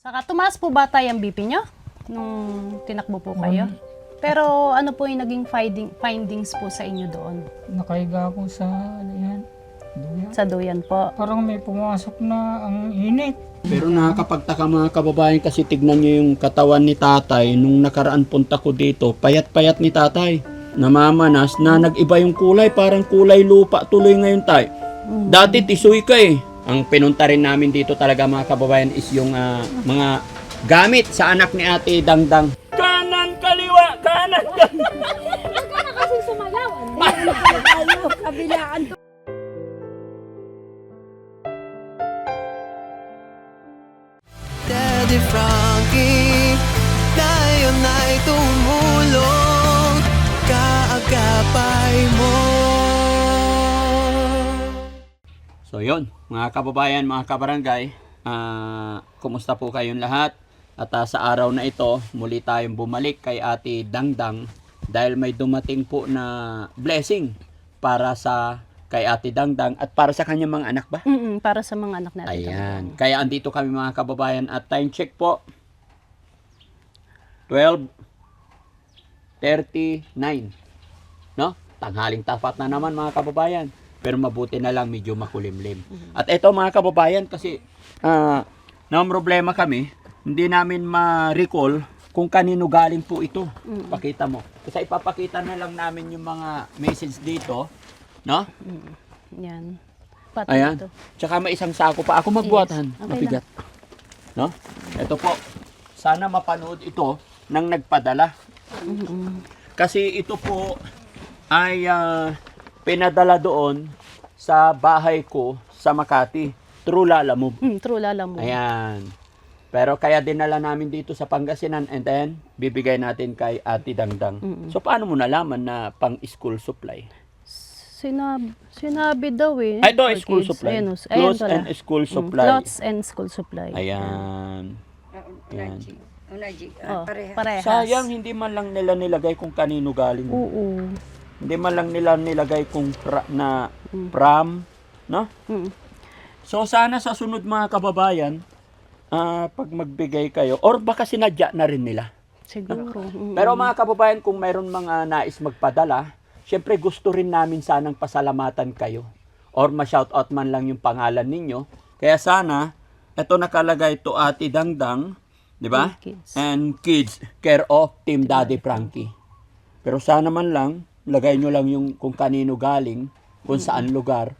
Saka tumaas po ba tayo ang BP nyo nung tinakbo po kayo? Pero ano po yung naging findings po sa inyo doon? Nakahiga ako sa ano yan, duyan. Sa duyan po. Parang may pumasok na ang init. Pero nakakapagtaka mga kababayan kasi tignan nyo yung katawan ni tatay. Nung nakaraan punta ko dito, payat-payat ni tatay. Namamanas na nag-iba yung kulay, parang kulay lupa tuloy ngayon tay. Dati tisoy ka eh. Ang pinunta rin namin dito talaga mga kababayan is yung mga gamit sa anak ni Ate Dangdang. Kanan, kaliwa, kanan, kaliwa. Huwag ka na kasi sumalaw. Ayaw, kabilaan to. Daddy Frankie, ngayon ay tumulong, kaagapay mo. So yun, mga kababayan, mga kabarangay, kumusta po kayong lahat? At sa araw na ito, muli tayong bumalik kay Ate Dangdang dahil may dumating po na blessing para sa kay Ate Dangdang at para sa kanyang mga anak ba? Para sa mga anak natin. Ayan. Kaya andito kami mga kababayan at time check po. 12:39. No? Tanghaling tapat na naman mga kababayan. Pero mabuti na lang medyo makulimlim. At ito mga kababayan kasi na problema kami, hindi namin ma-recall kung kanino galing po ito. Pakita mo. Kasi ipapakita na lang namin yung mga message dito. No? Yan. Pati Ayan. ito. Tsaka may isang sako pa. Ako magbuhatan. Yes. Okay Mabigat. No? Ito po. Sana mapanood ito ng nagpadala. Kasi ito po ay pinadala doon sa bahay ko sa Makati. True Lalamove. True lala mo. Ayan. Pero kaya dinala namin dito sa Pangasinan and then bibigay natin kay Ate Dangdang. So paano mo nalaman na pang school supply? Sinabi daw eh. Ay, ito for school kids. supply. Ayan, Clothes pala. and school supply. Clothes and school supply. Ayan. Ayan. Oh, parehas. Sayang hindi man lang nila nilagay kung kanino galing. Oo. Hindi man lang nila nilagay kung pram, no? So sana sa sunod mga kababayan, pag magbigay kayo or baka sinadya na rin nila. Siguro. Pero mga kababayan, kung mayroon mga nais magpadala, syempre gusto rin namin sanang pasalamatan kayo or ma-shoutout man lang yung pangalan ninyo. Kaya sana ito nakalagay to Ate Dangdang, di ba? And kids, care of Team Daddy Frankie. Pero sana man lang, lagay nyo lang yung kung kanino galing, kung saan lugar,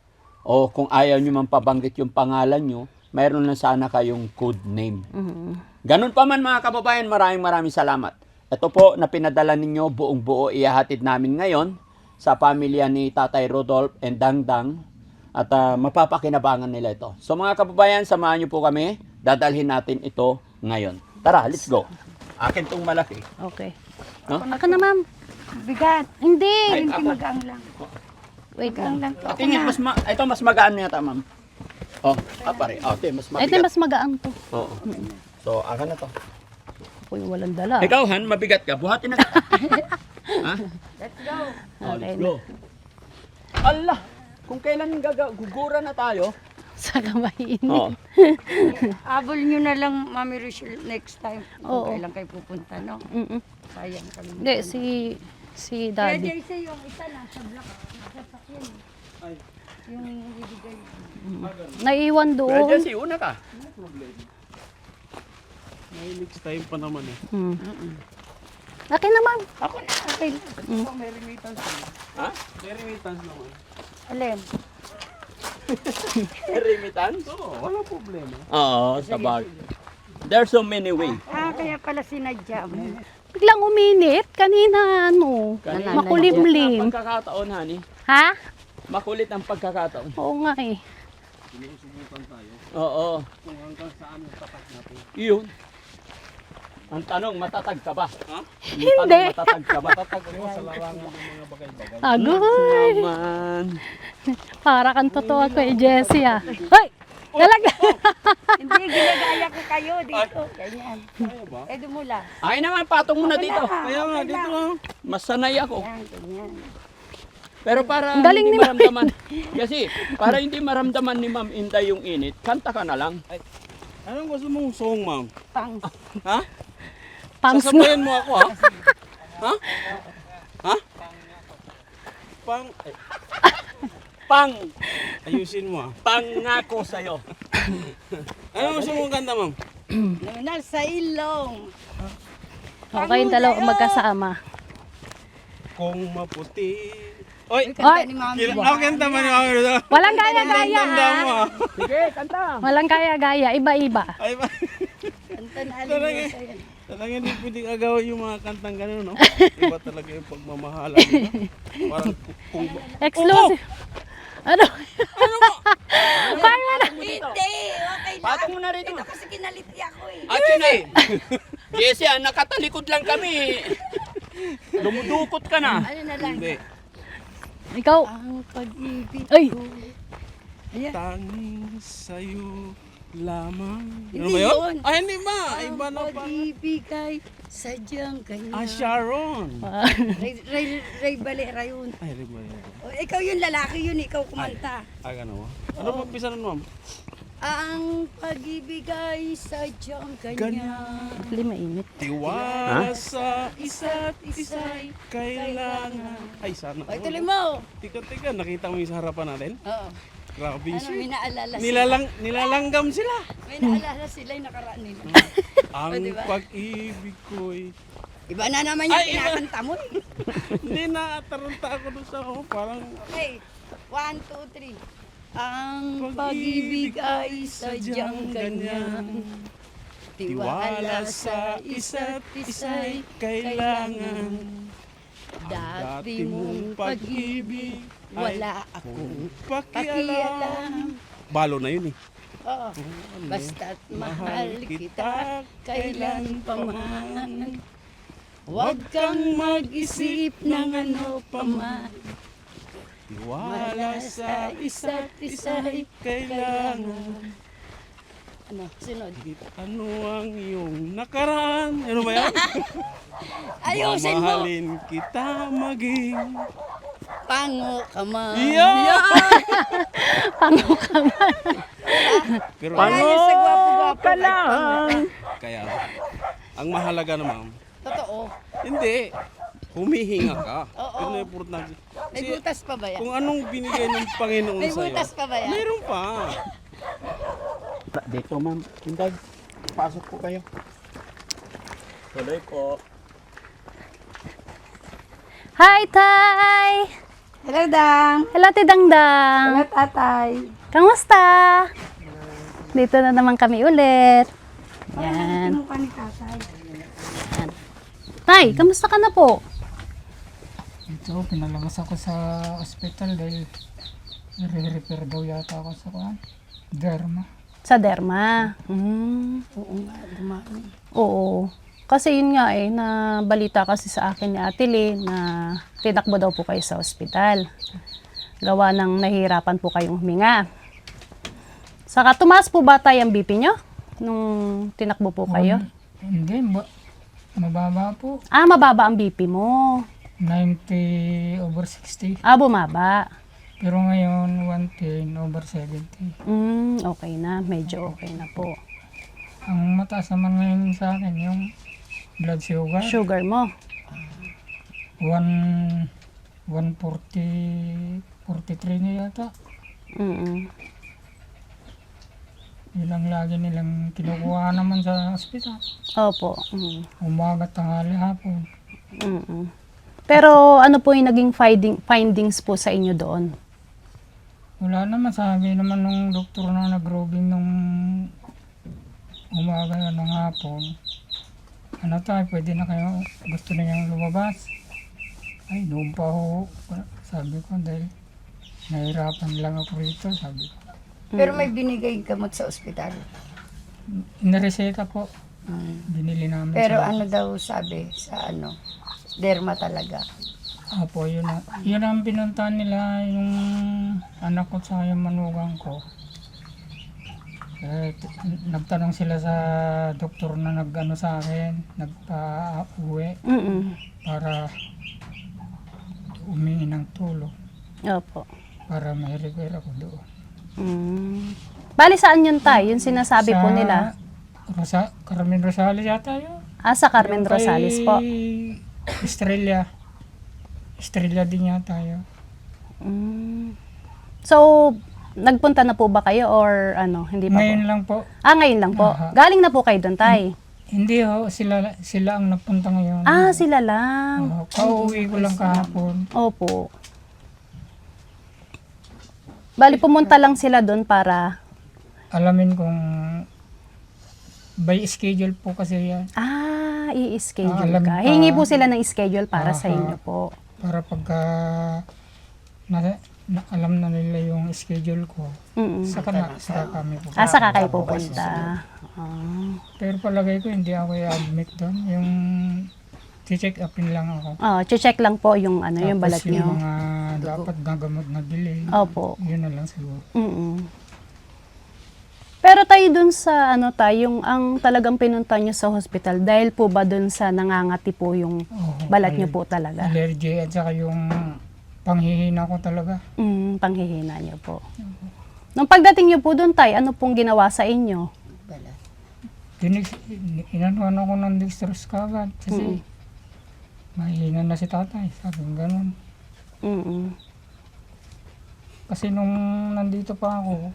o kung ayaw nyo man pabanggit yung pangalan nyo, mayroon lang sana kayong code name. Ganun pa man mga kababayan, maraming salamat. Ito po na pinadala ninyo, buong buo ihahatid namin ngayon sa pamilya ni Tatay Rodolph and Dangdang at mapapakinabangan nila ito. So mga kababayan, samahan nyo po kami, dadalhin natin ito ngayon. Tara, let's go. Akin tong malaki. Okay. No? Ako na, ma'am. Bigat. Hindi. Ay, Hindi ako. magaan lang. Wait lang. Magaan lang. Ate, ito mas magaan yata, ma'am. Oh, pare. Ate, mas Ito mabigat. mas magaan to. Oo. So, akin na to. Ako yung walang dala. Ikaw, Han, mabigat ka. Buhatin na. Ha? Let's go. Oh, Okay. let's go. Allah! Kung kailan gugura na tayo. Sa kamay ini. Oh. Abol nyo na lang, Mami Rochelle, next time. Oo. Kung kailan kayo pupunta, no? Sayang kami. Hindi, si Kaya daddy. Jayce, yung isa nasa black. Sasakyan. Yung ibigay. Naiwan Pero doon. Jesse, una ka. May next time pa naman eh. Akin na, ma'am. Ako na, okay lang. May remittance naman. Ha? May remittance naman. Alin? Remittance? Oo, wala problema. Oo, sabag. There's so many ways. Kaya pala sinadya mo. Biglang uminit. Kanina, ano, Kanina, makulimlim. Ang pagkakataon, honey. Ha? Makulit ang pagkakataon. Oo nga eh. Sinusubukan tayo Oo. kung hanggang saan yung tapat natin. Yun. Ang tanong, matatag ka ba? Ha? Hindi. Matatag ka ba? Tatag mo sa larangan ng mga bagay-bagay. Agoy. Naman. Para kang totoo ko eh, Jessie ah. Hoy! Talaga. Hindi, ginagaya ko kayo dito. Ganyan. Kaya ba? Eh, dumula. Ay naman, patong mo na dito. Kaya nga, dito lang. Mas sanay ako. Yan, ganyan. Pero para Ang galing hindi ni Ma'am maramdaman. Kasi para hindi maramdaman ni Ma'am Inday yung init, kanta ka na lang. Anong gusto mong song, ma'am? Pang. Ha? Pangs nga. Sasabayan mo ako, ha? Ha? Ha? Pang... Pang, Ayusin mo, ha? pangako sa'yo. Ano gusto mong kanta, ma'am? Lunal sa ilong. O, kayong dalawa magkasama. Kung maputi... Oy! Kanta ni Mami. Ako kanta man yung ako. Walang gaya-gaya Tanda mo, ah. ha? Walang gaya-gaya, iba-iba. Ay, ba? Kanta na Talaga. alin sa yan. Talaga hindi pwedeng agawin yung mga kantang gano'n, no? Iba talaga yung pagmamahalan, di ba? Parang kung... Exclusive. Ano? Hindi, okay lang. Patong mo na rito. Ito kasi kinaliti ako eh. At yun ay, Jesse, nakatalikod lang kami. Dumudukot ka na. Ano na lang. Hindi. Ikaw. Ang pag-ibig Ay. ko. Ayan. Tanging sa'yo lamang. Ano Hindi ba yun? yun. Ay, hindi ba? Iba na Ang pa. pag-ibig ay sadyang kanya. Ah, Sharon. Ray Valera yun. Ay, di ba yun? O, ikaw yung lalaki yun, ikaw kumanta. Ah, gano'n ba? Ano ba pisa nun, ma'am? Ang pag-ibig ay sadyang kanya. Hindi mainit. Tiwala sa isa't isa'y kailangan. Ay, sana. O, tuloy mo. Tika, nakita mo yung sa harapan natin? Oo. Grabe yung Ano, sweet. may naalala sila. Nilalanggam sila. May naalala sila yung nakaraan nila. Ang diba? pag-ibig ko'y... Iba na naman yung Ay, iba. kinakanta mo eh. Hindi na, tarunta ako doon sa parang... Okay, 1, 2, 3. Ang pag-ibig ay sadyang ganyan. Tiwala sa isa't isa'y kailangan. Dati mong pag-ibig, wala akong pakialam. Balo na yun eh. Oo. Basta't mahal kita, kailan pa man. Huwag kang mag-isip ng ano pa man. Tiwala sa isa't isa'y kailangan. Ano, sunod. Ano ang iyong nakaraan? Ano ba yan? Ayusin mo! Mamahalin kita maging... Pango ka man. Yeah! Pero Pango sa gwapo-gwapo ka lang. kaya, ang mahalaga naman, Totoo. hindi, humihinga ka. Oo. Pero na-importante. May Kasi butas pa ba yan? kung anong binigay ng Panginoon May sa'yo, butas pa ba yan? meron pa. Dito, ma'am. Tinday, pasok po kayo. Tuloy po. Hi, Tay! Hello, Dang. Hello, Tidangdang! Hello, Tatay. Kamusta? Dito na naman kami ulit. Yan. Mukha ni Tatay. Tay, kamusta ka na po? Ito, pinalabas ako sa ospital dahil nire-repair daw yata ako sa kuhan. Derma. Sa derma. Oo nga, dumami. Oo. Kasi yun nga eh, na balita kasi sa akin ni Ate Lee na tinakbo daw po kayo sa ospital. Gawa ng nahihirapan po kayong huminga. Saka tumaas po ba tayo ang BP nyo nung tinakbo po kayo? Hindi, mababa po. Ah, mababa ang BP mo. 90/60. Ah, bumaba. Pero ngayon, 110/70. Okay na. Medyo okay na po. Ang mataas naman ngayon sa akin, yung blood sugar. Sugar mo. 143 na yata. Mm. Yun ang lagi nilang kinukuha naman sa ospital. Opo. Umaga, tanghali, hapon. Pero ano po yung naging findings po sa inyo doon? Wala naman, sabi naman nung doktor na nag-robing nung umaga ng hapon. Ano tayo, pwede na kayo, gusto na niyang lumabas. Ay, noon pa ho, sabi ko, dahil nahirapan lang ako rito, sabi ko. Pero may binigay gamot sa ospital. Inireseta po, binili namin. Pero sa- ano daw sabi sa ano, derma talaga. Apo, yun ang pinuntahan nila, yung anak ko sa yung manugang ko. Nagtanong sila sa doktor na nag-ano sa akin, nagpa-uwi para humingi ng tulong Opo. para may repair ako doon. Bali, saan yun tay? Yung sinasabi po nila. Carmen Rosales yata yun. Sa Carmen Yung kay Rosales po. Estrella. Estrella din yata yun. So, nagpunta na po ba kayo or ano, hindi pa Ngayon po? lang po. Ngayon lang po. Aha. Galing na po kayo doon tay? Hindi ho, sila ang nagpunta ngayon. Sila lang. Pauwi ko lang kahapon. Opo. Bali, pumunta lang sila doon para... Alamin kung by schedule po kasi yan. I-schedule Alam ka. pa. Hingi po sila ng schedule para sa Aha. inyo po. Para pagka alam na nila yung schedule ko, saka kami po. Saka kayo pupunta. Pero palagay ko hindi ako i-admit doon. Yung check upin lang ako. Check lang po yung ano, yung balat Tapos yung nyo. mga dapat gagamot na delay. Opo. Yun na lang siguro. Pero tayo dun sa ano tayo, yung ang talagang pinunta nyo sa hospital, dahil po ba dun sa nangangati po yung balat nyo po talaga? Allergy at saka yung panghihina ko talaga. Panghihina nyo po. Nung pagdating nyo po dun tayo, ano pong ginawa sa inyo? Inanuan ako ng dextrose kagad kasi mahina na si tatay. Sabi ganun. Kasi nung nandito pa ako,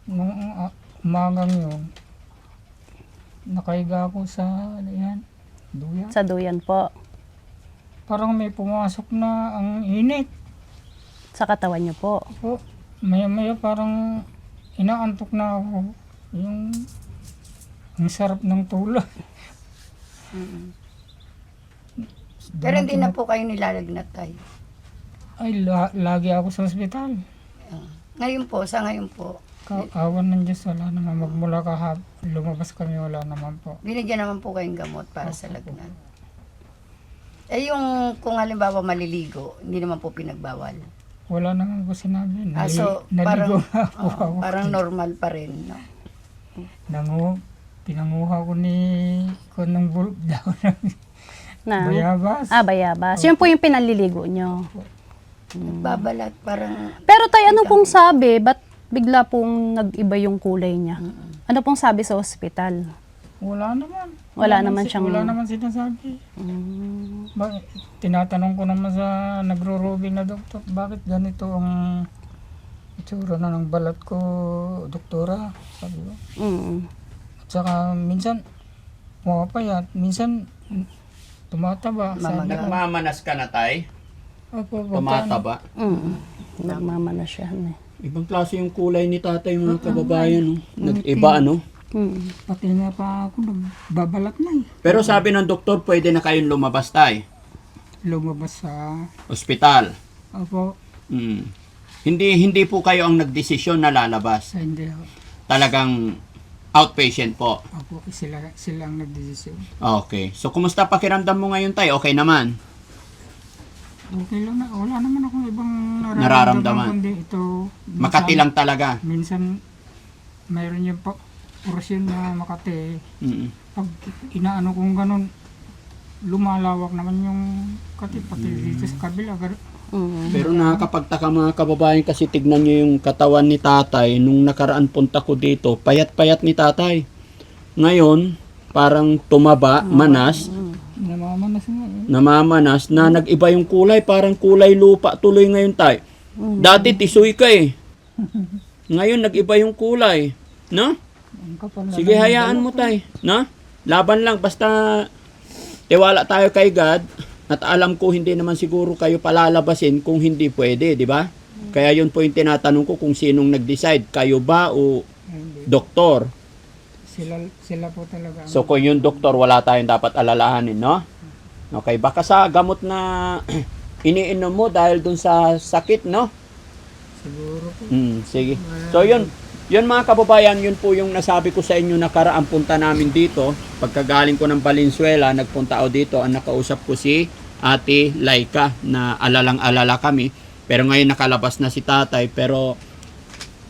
nung umagang yun, nakahiga ako sa duyan. Sa duyan po. Parang may pumasok na ang init. Sa katawan nyo po. Maya-maya parang inaantok na ako. Ang sarap ng tulog. Pero hindi na po kayo nilalagnat tayo. Ay, lagi ako sa ospital. Ngayon po, sa ngayon po, Awan ng Diyos, wala naman. Magmula lumabas kami, wala naman po. binigyan naman po kayong gamot para sa lagnat. Yung kung halimbawa maliligo, hindi naman po pinagbawal. Wala naman po sinabi. So, Naligo parang, na ako. parang normal pa rin, no? Pinanguha ko ng bulb daw ng Na? bayabas. Bayabas. Yun po yung pinaliligo nyo. Nagbabalat, parang, Pero tayo, ano pong sabi? Ba't bigla pong nag-iba yung kulay niya? Ano pong sabi sa ospital? Wala naman. Wala naman siyang... Wala naman sinasabi. Tinatanong ko naman sa nagro-ruby na doktor, bakit ganito ang itsura na ng balat ko, doktora? Sabi ko. At saka minsan pumapayat, minsan tumataba. Sabi ko, Nagmamanas ka na, tay? opo, Tumataba? Nagmamana siya. Ibang klase yung kulay ni tatay, mga kababayan. No? Nag-iba, ano? Pati nga pa ako nagbabalat na eh. Pero sabi ng doktor, pwede na kayong lumabas, tay. Lumabas sa, Ospital. opo, Hindi po kayo ang nagdesisyon na lalabas. sa hindi ako. Talagang outpatient po. Opo, sila ang nagdesisyon. Okay. So, kumusta pakiramdam mo ngayon, tay? Okay naman? Okay lang na, wala naman akong ibang Nararamdaman. kundi ito. Makati lang talaga. Minsan, mayroon yung porosyon na Makati. Pag inaano kong ganun, lumalawak naman yung kati, pati dito sa kabila. Pero nakakapagtaka mga kababayan kasi tignan nyo yung katawan ni tatay. Nung nakaraan punta ko dito, payat-payat ni tatay. Ngayon, parang tumaba, manas, Namamanas nga eh. namamanas, na nag-iba yung kulay. Parang kulay lupa tuloy ngayon, tay. Dati tisoy ka eh. Ngayon nag-iba yung kulay. No? Ang kapal na Sige, lang. hayaan mo, tay. No? Laban lang. Basta tiwala tayo kay God. At alam ko hindi naman siguro kayo palalabasin kung hindi pwede, di ba? Kaya yun po yung tinatanong ko kung sinong nag-decide. Kayo ba o doktor? Sila po talaga. So kung yung doktor, wala tayong dapat alalahanin, no? Okay, baka sa gamot na iniinom mo dahil dun sa sakit, no? Siguro po. Sige. So yun mga kababayan, yun po yung nasabi ko sa inyo nakaraang punta namin dito. Pagkagaling ko ng Valenzuela, nagpunta ako dito, ang nakausap ko si Ate Laika na alalang-alala kami. Pero ngayon nakalabas na si tatay, pero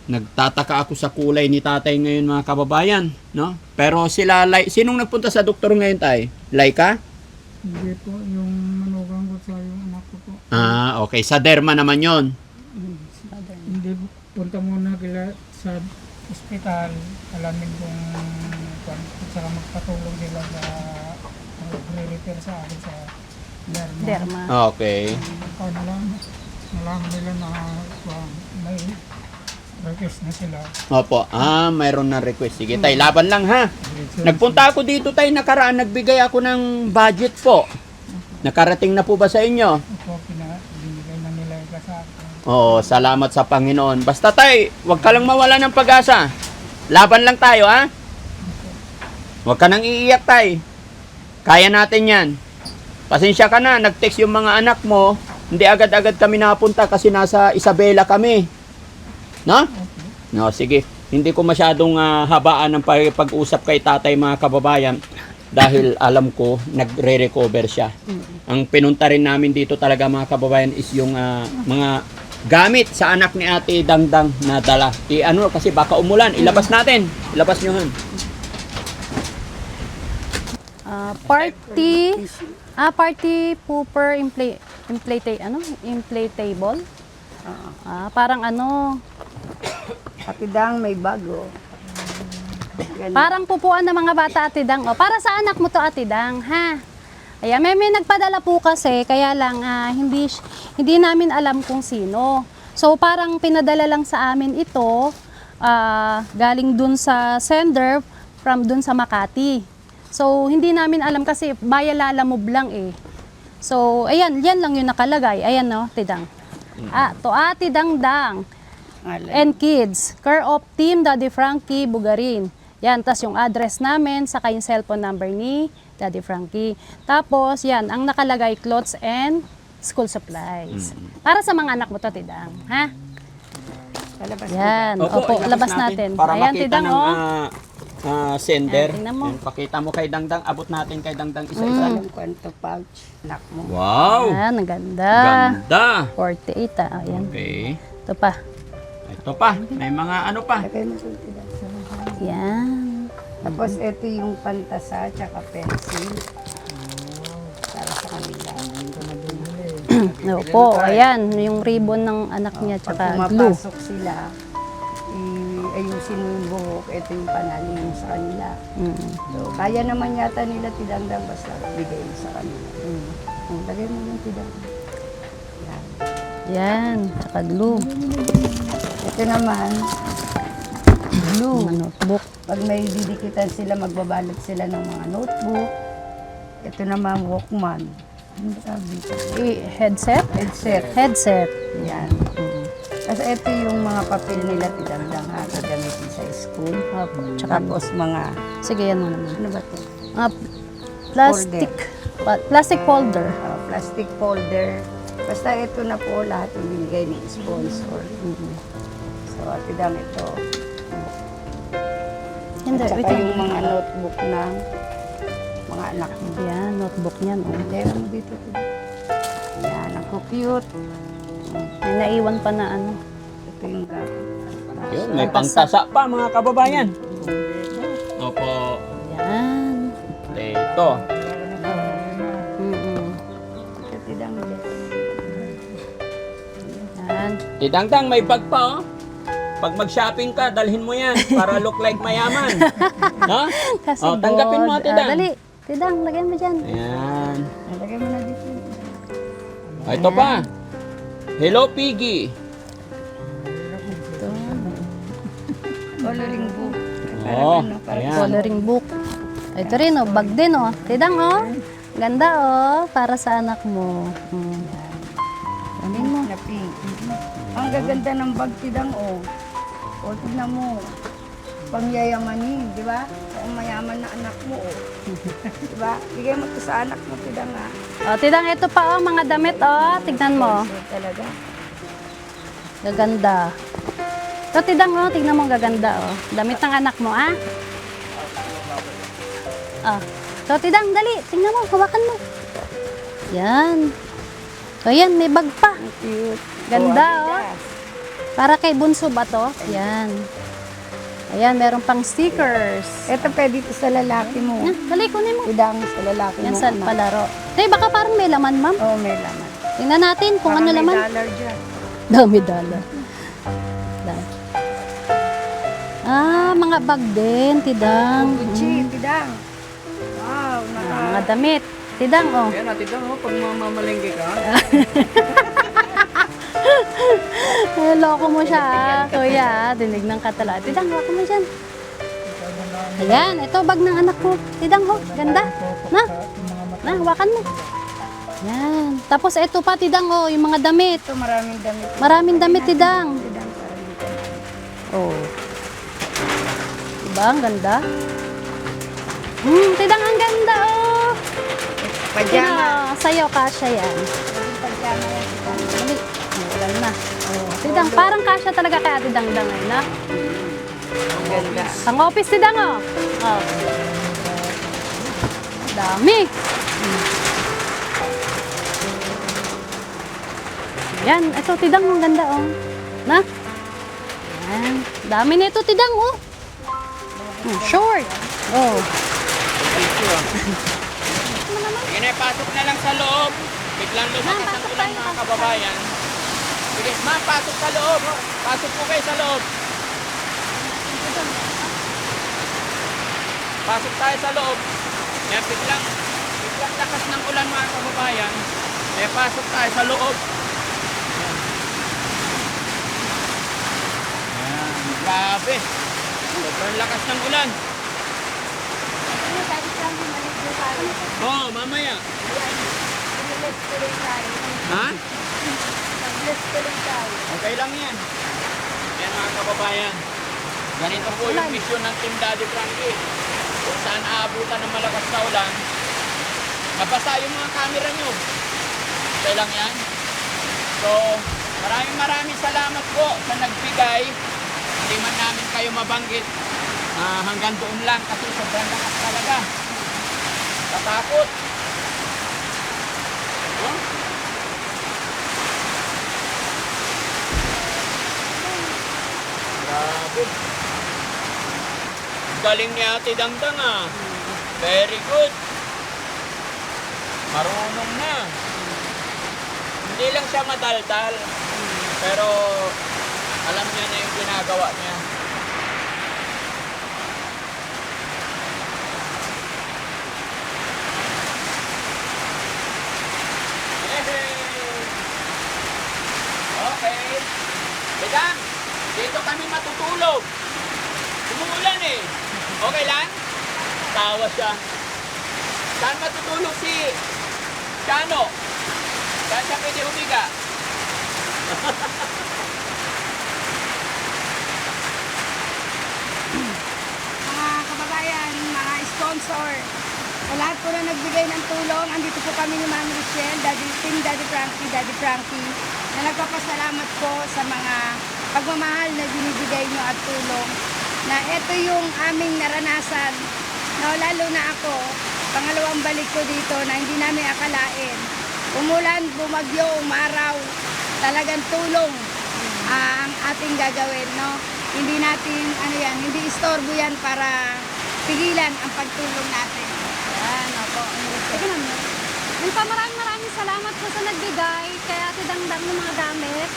nagtataka ako sa kulay ni tatay ngayon mga kababayan, no? Pero sinong nagpunta sa doktor ngayon, tay? Laika? Hindi po, yung manugang ko sa yung anak ko po. Okay. Sa derma naman yon. Hindi po, punta muna sa ospital, alamin kung saka magpatulong sila sa re-repair sa akin sa derma. Derma. Okay. Ikaw na lang, nalaman nila na may request na sila. Opo. Mayroon na request. Sige, tay, laban lang ha. Nagpunta ako dito, tay, nakaraan. Nagbigay ako ng budget po. Nakarating na po ba sa inyo? Ito, binigay na nila yung sa akin. Oo, salamat sa Panginoon. Basta, tay, huwag ka lang mawala ng pag-asa. Laban lang tayo, ha? Huwag ka nang iiyak, tay. Kaya natin yan. Pasensya ka na, nag-text yung mga anak mo. Hindi agad-agad kami napunta kasi nasa Isabela kami. No? No, sige. Hindi ko masyadong habaan ng pag-usap kay tatay, mga kababayan, dahil alam ko nagre-recover siya. Ang pinunta rin namin dito talaga, mga kababayan, is yung mga gamit sa anak ni Ate Dangdang na dala. Kasi baka umulan, ilabas natin. Ilabas nyo han. Party pooper inflatable. Parang Atidang may bago. parang pupuan ng mga bata, Atidang. Para sa anak mo to, Atidang, ha? Ayan, may nagpadala po kasi, kaya lang hindi namin alam kung sino. So parang pinadala lang sa amin ito, galing dun sa sender, from dun sa Makati. So hindi namin alam kasi Bayalalamove lang eh. So ayan, yan lang yung nakalagay. Ayan no, Tidang. To Ate Dangdang and kids, care of Team Daddy Frankie Bugarin. Yan, tas yung address namin, saka yung cellphone number ni Daddy Frankie. Tapos, yan, ang nakalagay, clothes and school supplies. Para sa mga anak mo to, Tidang. Ha? Yan. Opo, labas natin. Para Ayan, makita Tidang, ng sender. Ayan, tingnan mo. Ayan, pakita mo kay Dangdang. Abot natin kay Dangdang isa-isa. Yung kwento pouch. Anak mo. Wow! Ayan, ang ganda. Ganda! 48, Ayan. Okay. Ito pa. Ito pa. May mga ano pa. Lagay mo sa Tidang. Yan. Tapos ito yung pantasa tsaka pencil. Para sa kanila. Opo, ayan. Yung ribbon ng anak niya, Pag tsaka glue. pumapasok sila, ayusin mo yung buhok. Ito yung panalim sa kanila. So, kaya naman yata nila Tidangdang basta bigay mo sa kanila. Lagay mo yung Tidangdang. Yan. Yan, tsaka glue. Ito naman, glue. Mga notebook. Pag may didikitan sila, magbabalot sila ng mga notebook. Ito naman, Walkman. Ano sabi ko? Headset? Headset. Headset. Yan. Kasi ito yung mga papel nila Tidangdang ha, gagamitin sa school. Opo, tsaka Tapos mga, sige, yan mo naman. ano ba ito? Plastic. Plastic folder. Plastic folder. Basta ito na po lahat yung binigay ni sponsor. So, Tidang ito. Hindi, At wait saka lang. yung mga notebook ng mga anak mo. Yan, notebook niyan. Meron mo dito. Tidang. Yan, ang cute. May naiwan pa na ano. Ito yung gamit. Yun, may pangtasa pa, mga kababayan. Opo. Yan. Ito. Ito, Tidang. Yan. Dangdang, may bag pa, oh. Pag mag-shopping ka, dalhin mo yan para look like mayaman. No? Kasi Tanggapin mo, gold. Ate Dang. Dali. Tidang, lagyan mo dyan. Ayan. Nalagay mo na dito. Ito pa. Hello, Piggy. Ito. Coloring book. Oh, Parang ayan. Coloring book. Ito rin, bag din, Tidang, Ganda, para sa anak mo. Anin mo. Na pink. Ang gaganda ng bag, Tidang, O, tignan mo. Pangyayamanin, di ba? Ang mayaman na anak mo, Di ba? Bigay mo to sa anak mo, Tidang, ha? Tidang, ito pa, mga damit, Tignan mo. So, talaga. Gaganda. Ito, Tidang, tignan mo, gaganda, Damit ng anak mo, Ito, Tidang, dali. Tingnan mo, hawakan mo. Yan. So, yan, may bag pa. Ang cute. Ganda, Adidas. Para kay Bunso ba to? Yan. Ayan, meron pang stickers. Ito pwede ito sa lalaki mo. Yan, dali, kunin mo. Tidang sa lalaki Yan mo. sa palaro. Baka parang may laman, ma'am. Oo, may laman. Tingnan natin kung ano Parang laman. may dollar dyan. Dami dollar. Dami. Mga bag din, tidang. Gucci, tidang. Wow, Mga damit. Tidang, oh. Kaya natin daw, pag mamamalengke ka, Loko mo siya, kuya. Dinig ng katala. Tidang, wako mo dyan. Ayan, ito bag ng anak ko. Tidang, oh. Ganda. Na, hawakan mo. Yan. Tapos ito pa, tidang, oh. Yung mga damit. ito maraming damit. Maraming damit, tidang. Tidang para dito. Oh. Diba? Ang ganda. Tidang, ang ganda, oh. Pajama. Tidang, sa'yo, kasya yan. Yung pajama yan. tidang. Dali. Matagal na. Oh. Tidang, parang kasya talaga kaya tidang ngayon, ha? Ang ganda. Ang office, tidang, oh. Oh. Dami. Yan, ito, tidang, ang ganda, oh. Na? Yan. Dami nito, tidang, oh. Short. Oh. Sige na, pasok na lang sa loob. Biglang lumakas ang ulan mga kababayan. Sige, ma'am, pasok sa loob. Pasok po kayo sa loob. Pasok tayo sa loob. Yan, biglang lakas ng ulan mga kababayan. Eh, pasok tayo sa loob. Yan, grabe. Sobrang lakas ng ulan. Oo, mamaya. Ha? Okay lang yan. Yan mga kababayan. Ganito po yung mission ng Team Daddy Frankie. Kung saan aabutan ng malakas na ulan, nabasa yung mga camera nyo. Okay lang yan. So, maraming salamat po sa nagbigay. Hindi man namin kayo mabanggit. Hanggang doon lang kasi sobrang lakas talaga. Katakot. Huh? Grabe. Galing ni Ate Dangdang ah. Very good. Marunong na. Hindi lang siya madaldal. Pero alam niya na yung ginagawa niya. Okay. Bedang, dito kami matutulog. Umuulan eh. Okay lang? Tawa siya. Saan matutulog si Chano? Saan siya pwede humiga? Mga kababayan, mga sponsor, sa lahat po na nagbigay ng tulong, andito po kami ni Ma'am Rochelle, Team Daddy Frankie, na nagpapasalamat po sa mga pagmamahal na binibigay nyo at tulong, na ito yung aming naranasan, na lalo na ako, pangalawang balik ko dito na hindi namin akalain. Umulan, bumagyo, umaraw, talagang tulong ang ating gagawin, no? Hindi natin, hindi istorbo yan para pigilan ang pagtulong natin. Yan, opo. Sige naman. Yun pa, maraming salamat po sa nagbigay kay Ate Dangdang ng mga gamit.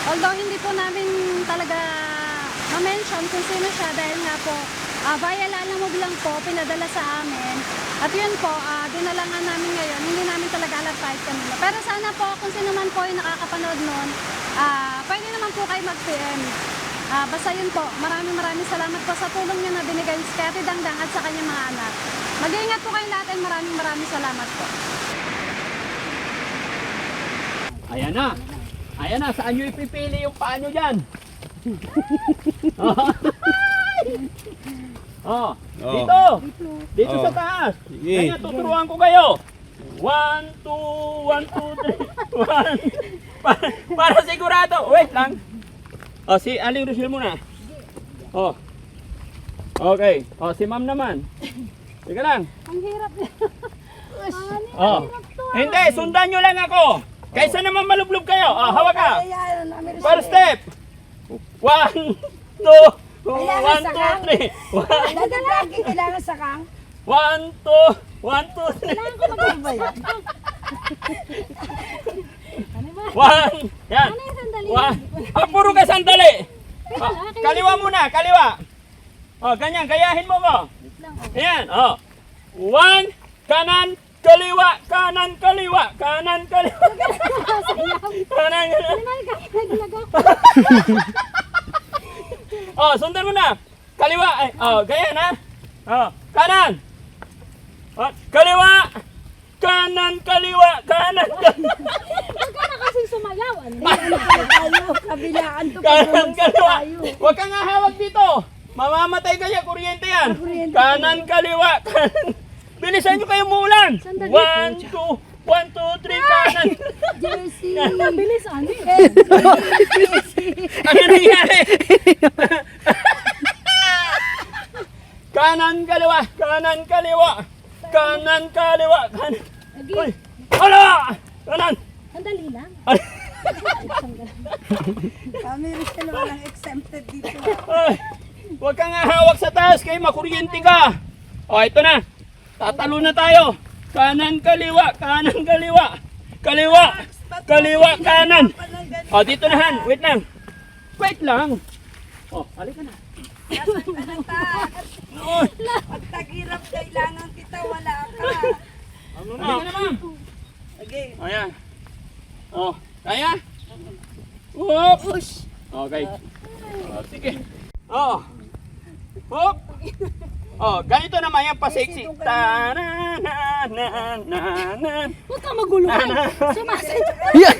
Although hindi po namin talaga ma-mention kung sino siya dahil nga po via Lalamove lang po, pinadala sa amin. At yun po, dinala nga namin ngayon, hindi namin talaga alam kahit kanila. Pero sana po, kung sino man po yung nakakapanood nun, pwede naman po kayo mag-PM. Basta yun po, maraming salamat po sa tulong niyo na binigay kay Ate Dangdang at sa kanyang mga anak. Mag-iingat po kayong lahat at maraming salamat po. Ayan na. Ayan na, saan nyo ipipili yung paa nyo dyan? Oh, dito. Dito sa taas. Kaya tuturuan ko kayo. 1, 2, 1, 2, 3. 1. Para sigurado. Wait lang. Oh, si Aling Rochelle muna. Oh. Okay. Oh, si Ma'am naman. Sige lang. Ang hirap niya. Oh. Hindi, sundan nyo lang ako. Kaysa naman malublob kayo. Oh, hawak ka. First step. 1, 2, 1, 2, 3. Daddy Frankie, kailangan sakang. 1, 2, 1, 2, 3. Ano ba yan? 1. Yan. 1. Puro ka sandali. Oh, kaliwa muna, kaliwa. Oh, ganyan, gayahin mo ko. Ayan, oh. 1, kanan, kaliwa, kanan, kaliwa, kanan, kaliwa. Kanan, kaliwa. Oh, sundan mo na. Kaliwa, ay, oh, ganyan ha. Oh, kanan. Oh, kaliwa. Kanan, kaliwa, kanan, kaliwa. Huwag ka na kasing sumayaw. Ano? Tayo, kabilaan to. Kanan, kaliwa. Huwag kang hahawag dito. Mamamatay kaya, kuryente yan. Kanan, kaliwa, kanan. Bilisan nyo kayo muulan. 1, 2, 1, 2, 3, kanan. Jersey. Bilis, ano eh. Ano nangyari? Kanan, kaliwa, kanan, kaliwa. Kanan, kaliwa, kanan. Uy! Hala! Kanan! Sandali lang. Kami rin sila walang exempted dito. Ay! Huwag kang hawak sa taas kayo, makuryente ka. O, ito na. Tatalo na tayo. Kanan, kaliwa, kanan, kaliwa. Kaliwa, kaliwa, kanan. O, dito na Han. Wait lang. Wait lang. O, halika na. Oy, Pag tagirap, kailangan kita, wala ka. ano na? Halika na, ma'am. Okay. O, yan. O, kaya? Whoop! Okay. O, sige. O. Hop! Oh, ganito naman yung pa-sexy. Ta-na-na-na-na-na. Huwag ka magulo. Sumasadya.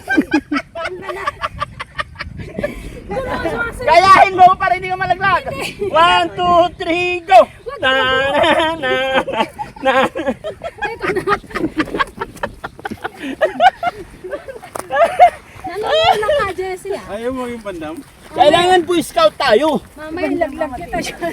Kayahin mo para hindi ka malaglag. 1, 2, 3, go! Ta-na-na-na-na. Nalulunod ka, Jessie ah. Ayaw mo yung pandam? Kailangan po scout tayo. Mamaya laglag kita dyan.